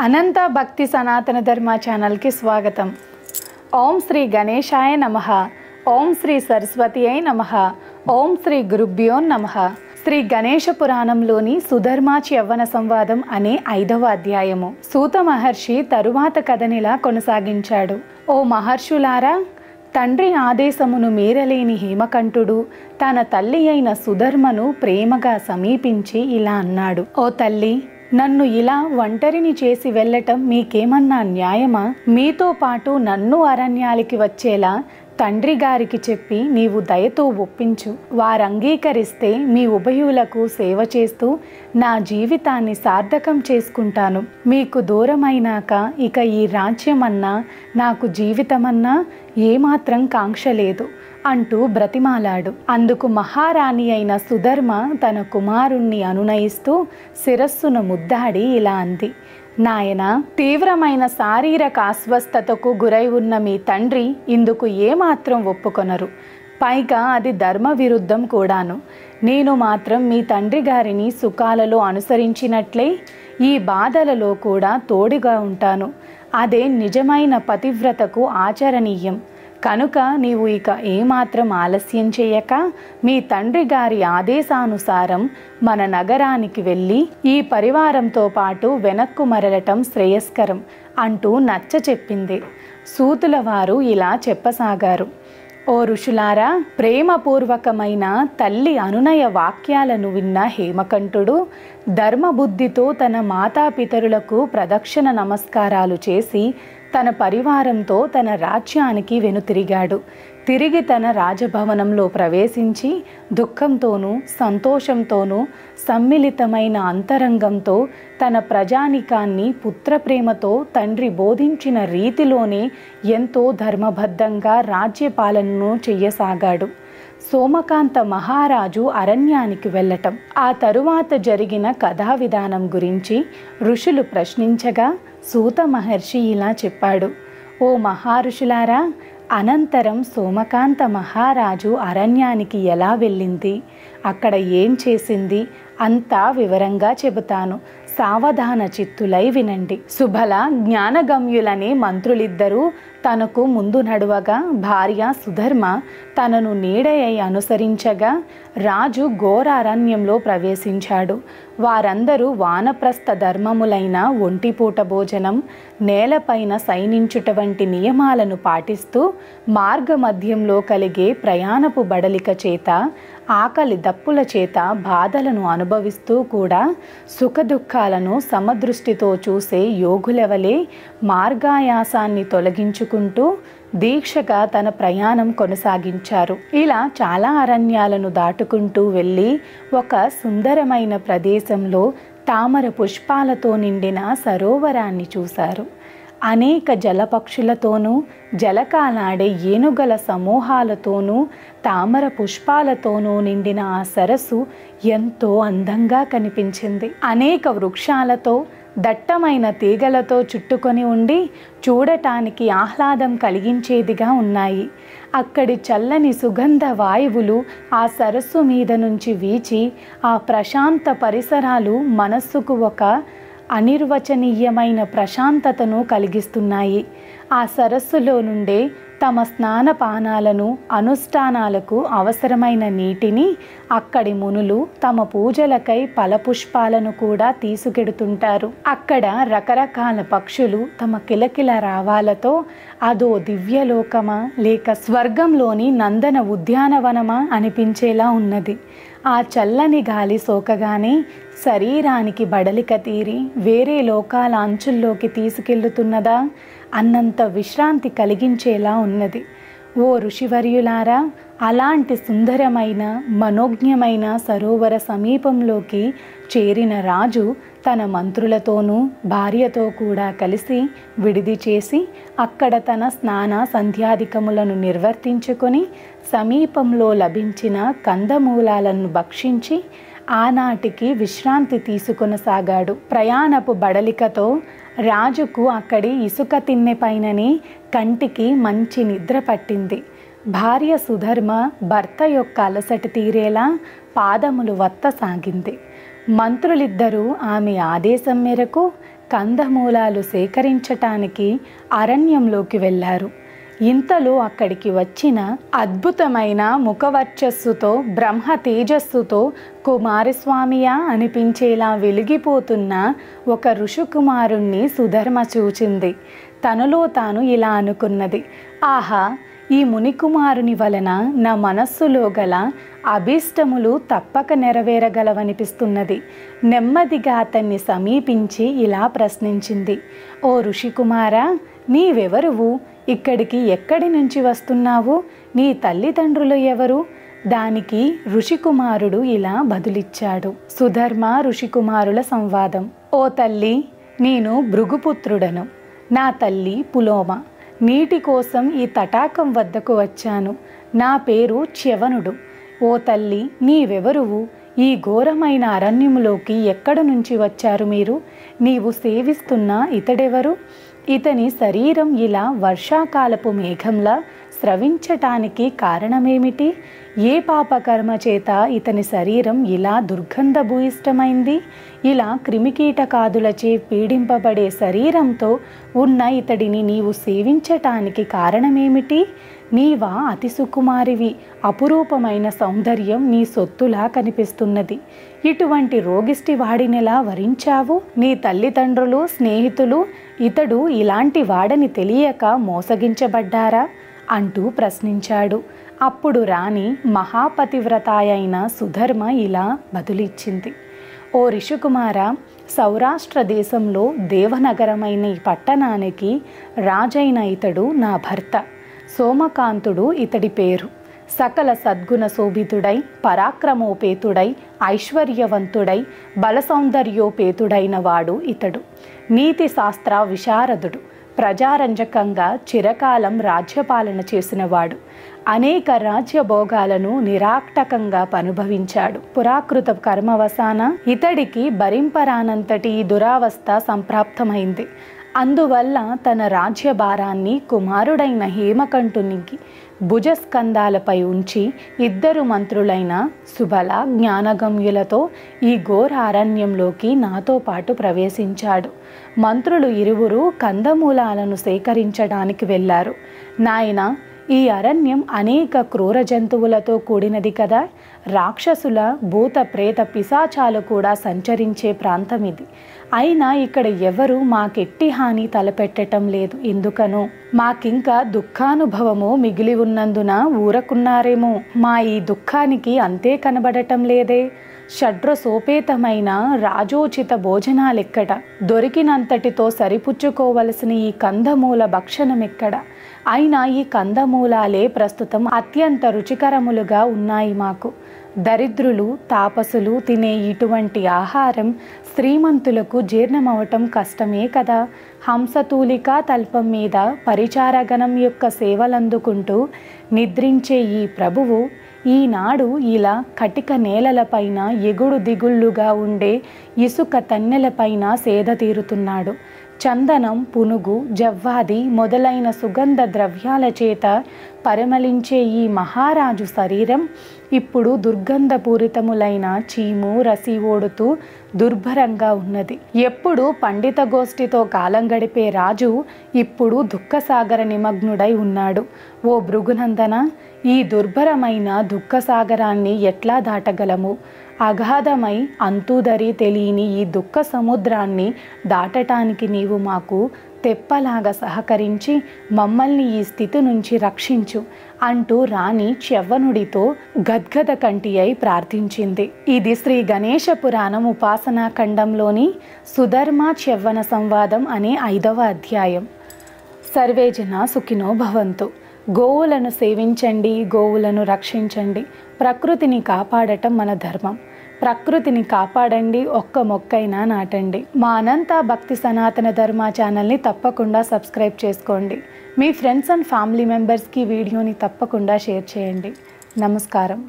అనంత భక్తి సనాతన ధర్మ ఛానల్కి స్వాగతం. ఓం శ్రీ గణేశాయ నమః. ఓం శ్రీ సరస్వతియై నమః. ఓం శ్రీ గురుభ్యో నమః. శ్రీ గణేశ పురాణంలోని సుధర్మాచి యవ్వన సంవాదం అనే 5వ అధ్యాయము. సూత మహర్షి తరువాత కథనిలా కొనసాగించాడు. ఓ మహర్షులారా, తండ్రి ఆదేశమును మీరలేని హేమకంఠుడు తన తల్లి అయిన సుధర్మను ప్రేమగా సమీపించి ఇలా అన్నాడు. ఓ తల్లి, నన్ను ఇలా ఒంటరిని చేసి వెళ్ళటం మీకేమన్నా న్యాయమా? మీతో పాటు నన్ను అరణ్యాలకి వచ్చేలా తండ్రి గారికి చెప్పి నీవు దయతో ఒప్పించు. వారంగీకరిస్తే మీ ఉభయులకు సేవ చేస్తూ నా జీవితాన్ని సార్థకం చేసుకుంటాను. మీకు దూరమైనాక ఇక ఈ రాజ్యమన్నా నాకు జీవితమన్నా ఏమాత్రం కాంక్ష లేదు అంటూ బ్రతిమాలాడు. అందుకు మహారాణి అయిన సుధర్మ తన కుమారుణ్ణి అనునయిస్తూ శిరస్సును ముద్దాడి ఇలా అంది. నాయన, తీవ్రమైన శారీరక అస్వస్థతకు గురై ఉన్న మీ తండ్రి ఇందుకు ఏమాత్రం ఒప్పుకొనరు. పైగా అది ధర్మ విరుద్ధం కూడాను. నేను మాత్రం మీ తండ్రి గారిని సుఖాలలో అనుసరించినట్లే ఈ బాధలలో కూడా తోడుగా ఉంటాను. అదే నిజమైన పతివ్రతకు ఆచరణీయం. కనుక నీవు ఇక ఏమాత్రం ఆలస్యం చేయక మీ తండ్రి గారి ఆదేశానుసారం మన నగరానికి వెళ్ళి ఈ పరివారంతో పాటు వెనక్కు మరలటం శ్రేయస్కరం అంటూ నచ్చ చెప్పింది. సూతుల వారు ఇలా చెప్పసాగారు. ఓ ఋషులారా, ప్రేమపూర్వకమైన తల్లి అనునయ వాక్యాలను విన్న హేమకంఠుడు ధర్మబుద్ధితో తన మాతాపితరులకు ప్రదక్షిణ నమస్కారాలు చేసి తన పరివారంతో తన రాజ్యానికి వెనుతిరిగాడు. తిరిగి తన రాజభవనంలో ప్రవేశించి దుఃఖంతోనూ సంతోషంతోనూ సమ్మిళితమైన అంతరంగంతో తన ప్రజానికాన్ని పుత్రప్రేమతో తండ్రి బోధించిన రీతిలోనే ఎంతో ధర్మబద్ధంగా రాజ్యపాలనను చెయ్యసాగాడు. సోమకాంత మహారాజు అరణ్యానికి వెళ్ళటం, ఆ తరువాత జరిగిన కథా విధానం గురించి ఋషులు ప్రశ్నించగా సూత మహర్షి ఇలా చెప్పాడు. ఓ మహారుషులారా, అనంతరం సోమకాంత మహారాజు అరణ్యానికి ఎలా వెళ్ళింది, అక్కడ ఏం చేసింది అంతా వివరంగా చెబుతాను. సావధాన చిత్తులై వినండి. సుబల, జ్ఞానగమ్యులనే మంత్రులిద్దరూ తనకు ముందు నడువగా భార్య సుధర్మ తనను నీడై అనుసరించగా రాజు ఘోర అరణ్యంలో ప్రవేశించాడు. వారందరూ వానప్రస్థ ధర్మములైన ఒంటిపూట భోజనం, నేలపైన శయనించుట వంటి నియమాలను పాటిస్తూ మార్గ మధ్యంలో కలిగే ప్రయాణపు బడలిక చేత, ఆకలి దప్పుల చేత బాధలను అనుభవిస్తూ కూడా సుఖదుఖాలను సమదృష్టితో చూసే యోగులెవలే మార్గాయాసాన్ని తొలగించుకుంటూ దీక్షగా తన ప్రయాణం కొనసాగించారు. ఇలా చాలా అరణ్యాలను దాటుకుంటూ వెళ్ళి ఒక సుందరమైన ప్రదేశంలో తామర పుష్పాలతో నిండిన సరోవరాన్ని చూశారు. అనేక జలపక్షులతోనూ జలకాలాడే ఏనుగల సమూహాలతోనూ తామర పుష్పాలతోనూ నిండిన ఆ సరస్సు ఎంతో అందంగా కనిపించింది. అనేక వృక్షాలతో దట్టమైన తీగలతో చుట్టుకొని ఉండి చూడటానికి ఆహ్లాదం కలిగించేదిగా ఉన్నాయి. అక్కడి చల్లని సుగంధ వాయువులు ఆ సరస్సు మీద నుంచి వీచి ఆ ప్రశాంత పరిసరాలు మనస్సుకు ఒక అనిర్వచనీయమైన ప్రశాంతతను కలిగిస్తున్నాయి. ఆ సరస్సులో నుండే తమ స్నానపానాలను, అనుష్ఠానాలకు అవసరమైన నీటిని అక్కడి మునులు తమ పూజలకై ఫలపుష్పాలను కూడా తీసుకెడుతుంటారు. అక్కడ రకరకాల పక్షులు తమ కిలకిల రావాలతో అదో దివ్యలోకమా లేక స్వర్గంలోని నందన ఉద్యానవనమా అనిపించేలా ఉన్నది. ఆ చల్లని గాలి సోకగానే శరీరానికి బడలిక తీరి వేరే లోకాల అంచుల్లోకి తీసుకెళ్తున్నదా అన్నంత విశ్రాంతి కలిగించేలా ఉన్నది. ఓ ఋషివర్యులారా, అలాంటి సుందరమైన మనోజ్ఞమైన సరోవర సమీపంలోకి చేరిన రాజు తన మంత్రులతోనూ భార్యతో కూడా కలిసి విడిది చేసి అక్కడ తన స్నాన సంధ్యాధికములను నిర్వర్తించుకొని సమీపంలో లభించిన కందమూలాలను భక్షించి ఆనాటికి విశ్రాంతి తీసుకొనసాగాడు. ప్రయాణపు బడలికతో రాజుకు అక్కడి ఇసుక తిన్నె పైననే కంటికి మంచి నిద్ర పట్టింది. భార్య సుధర్మ భర్త యొక్క అలసట తీరేలా పాదములు వత్త సాగింది. మంత్రులిద్దరూ ఆమె ఆదేశం మేరకు కందమూలాలు సేకరించటానికి అరణ్యంలోకి వెళ్ళారు. ఇంతలో అక్కడికి వచ్చిన అద్భుతమైన ముఖవర్చస్సుతో బ్రహ్మ తేజస్సుతో కుమారస్వామియా అనిపించేలా వెలిగిపోతున్న ఒక ఋషికుమారుణ్ణి సుధర్మ చూచింది. తనలో తాను ఇలా అనుకున్నది, ఆహా, ఈ మునికుమారుని వలన నా మనస్సులో గల అభీష్టములు తప్పక నెరవేరగలవనిపిస్తున్నది. నెమ్మదిగా అతన్ని సమీపించి ఇలా ప్రశ్నించింది, ఓ ఋషికుమారా, నీవెవరువు? ఇక్కడికి ఎక్కడి నుంచి వస్తున్నావు? నీ తల్లిదండ్రులు ఎవరు? దానికి ఋషికుమారుడు ఇలా బదులిచ్చాడు. సుధర్మ ఋషికుమారుల సంవాదం. ఓ తల్లి, నేను భృగుపుత్రుడను. నా తల్లి పులోమ. నీటి కోసం ఈ తటాకం వద్దకు వచ్చాను. నా పేరు చ్యవనుడు. ఓ తల్లి, నీవెవరువు? ఈ ఘోరమైన అరణ్యములోకి ఎక్కడి నుంచి వచ్చారు మీరు? నీవు సేవిస్తున్న ఇతడెవరు? ఇతని శరీరం ఇలా వర్షాకాలపు మేఘంలా స్రవించటానికి కారణమేమిటి? ఏ పాపకర్మ చేత ఇతని శరీరం ఇలా దుర్గంధభూయిష్టమైంది? ఇలా క్రిమికీటకాదులచే పీడింపబడే శరీరంతో ఉన్న ఇతడిని నీవు సేవించటానికి కారణమేమిటి? నీవా అతి సుకుమారివి. అపురూపమైన సౌందర్యం నీ సొత్తులా కనిపిస్తున్నది. ఇటువంటి రోగిష్టి వాడినెలా వరించావు? నీ తల్లిదండ్రులు, స్నేహితులు ఇతడు ఇలాంటి వాడని తెలియక మోసగించబడ్డారా అంటూ ప్రశ్నించాడు. అప్పుడు రాణి మహాపతివ్రతాయైన సుధర్మ ఇలా బదులిచ్చింది, ఓ ఋషికుమార, సౌరాష్ట్ర దేశంలో దేవనగరమైన ఈ పట్టణానికి రాజైన ఇతడు నా భర్త. సోమకాంతుడు ఇతడి పేరు. సకల సద్గుణ శోభితుడై, పరాక్రమోపేతుడై, ఐశ్వర్యవంతుడై, బలసౌందర్యోపేతుడైన వాడు ఇతడు. నీతి శాస్త్ర విశారదుడు. ప్రజారంజకంగా చిరకాలం రాజ్యపాలన చేసినవాడు. అనేక రాజ్యభోగాలను నిరాక్టకంగా అనుభవించాడు. పురాకృత కర్మవశాన ఇతడికి భరింపరానంతటి దురావస్థ సంప్రాప్తమైంది. అందువల్ల తన రాజ్యభారాన్ని కుమారుడైన హేమకంఠునికి భుజస్కంధాలపై ఉంచి ఇద్దరు మంత్రులైన సుబల, జ్ఞానగమ్యులతో ఈ ఘోర అరణ్యంలోకి నాతో పాటు ప్రవేశించాడు. మంత్రులు ఇరువురు కందమూలాలను సేకరించడానికి వెళ్ళారు. నాయన, ఈ అరణ్యం అనేక క్రూర జంతువులతో కూడినది కదా. రాక్షసుల, భూత, ప్రేత, పిశాచాలు కూడా సంచరించే ప్రాంతం ఇది. అయినా ఇక్కడ ఎవరు మాకెట్టి హాని తలపెట్టడం లేదు. ఎందుకనో మాకింకా దుఃఖానుభవము మిగిలి ఉన్నందున ఊరకున్నారేమో. మా ఈ దుఃఖానికి అంతే కనబడటం లేదే. షడ్రసోపేతమైన రాజోచిత భోజనాలెక్కడ? దొరికినంతటితో సరిపుచ్చుకోవలసిన ఈ కందమూల భక్షణమెక్కడ? అయినా ఈ కందమూలాలే ప్రస్తుతం అత్యంత రుచికరములుగా ఉన్నాయి మాకు. దరిద్రులు, తాపసులు తినే ఇటువంటి ఆహారం శ్రీమంతులకు జీర్ణమవటం కష్టమే కదా. హంసతూలికా తల్పం మీద పరిచారగణం యొక్క సేవలందుకుంటూ నిద్రించే ఈ ప్రభువు ఈనాడు ఇలా కటిక నేలలపైన ఎగుడు దిగుళ్ళుగా ఉండే ఇసుక తన్నెలపైన సేద తీరుతున్నాడు. చందనం, పునుగు, జవ్వాది మొదలైన సుగంధ ద్రవ్యాల చేత పరిమళించే ఈ మహారాజు శరీరం ఇప్పుడు దుర్గంధపూరితములైన చీము, రసి ఓడుతూ దుర్భరంగా ఉన్నది. ఎప్పుడు పండిత గోష్ఠితో కాలం గడిపే రాజు ఇప్పుడు దుఃఖసాగర నిమగ్నుడై ఉన్నాడు. ఓ భృగునందన, ఈ దుర్భరమైన దుఃఖసాగరాన్ని ఎట్లా దాటగలము? అగాధమై అంతుదరి తెలియని ఈ దుఃఖ సముద్రాన్ని దాటటానికి నీవు మాకు తెప్పలాగా సహకరించి మమ్మల్ని ఈ స్థితి నుంచి రక్షించు అంటూ రాణి చ్యవనుడితో గద్గద కంటి అయి ప్రార్థించింది. ఇది శ్రీ గణేశ పురాణం ఉపాసనా ఖండంలోని సుధర్మ చ్యవన సంవాదం అనే 5వ అధ్యాయం. సర్వే జనా సుఖినో భవంతు. గోవులను సేవించండి, గోవులను రక్షించండి. ప్రకృతిని కాపాడటం మన ధర్మం. ప్రకృతిని కాపాడండి, ఒక్క మొక్కైనా నాటండి. మా అనంత భక్తి సనాతన ధర్మ ఛానల్ని తప్పకుండా సబ్స్క్రైబ్ చేసుకోండి. మీ ఫ్రెండ్స్ అండ్ ఫ్యామిలీ మెంబర్స్కి వీడియోని తప్పకుండా షేర్ చేయండి. నమస్కారం.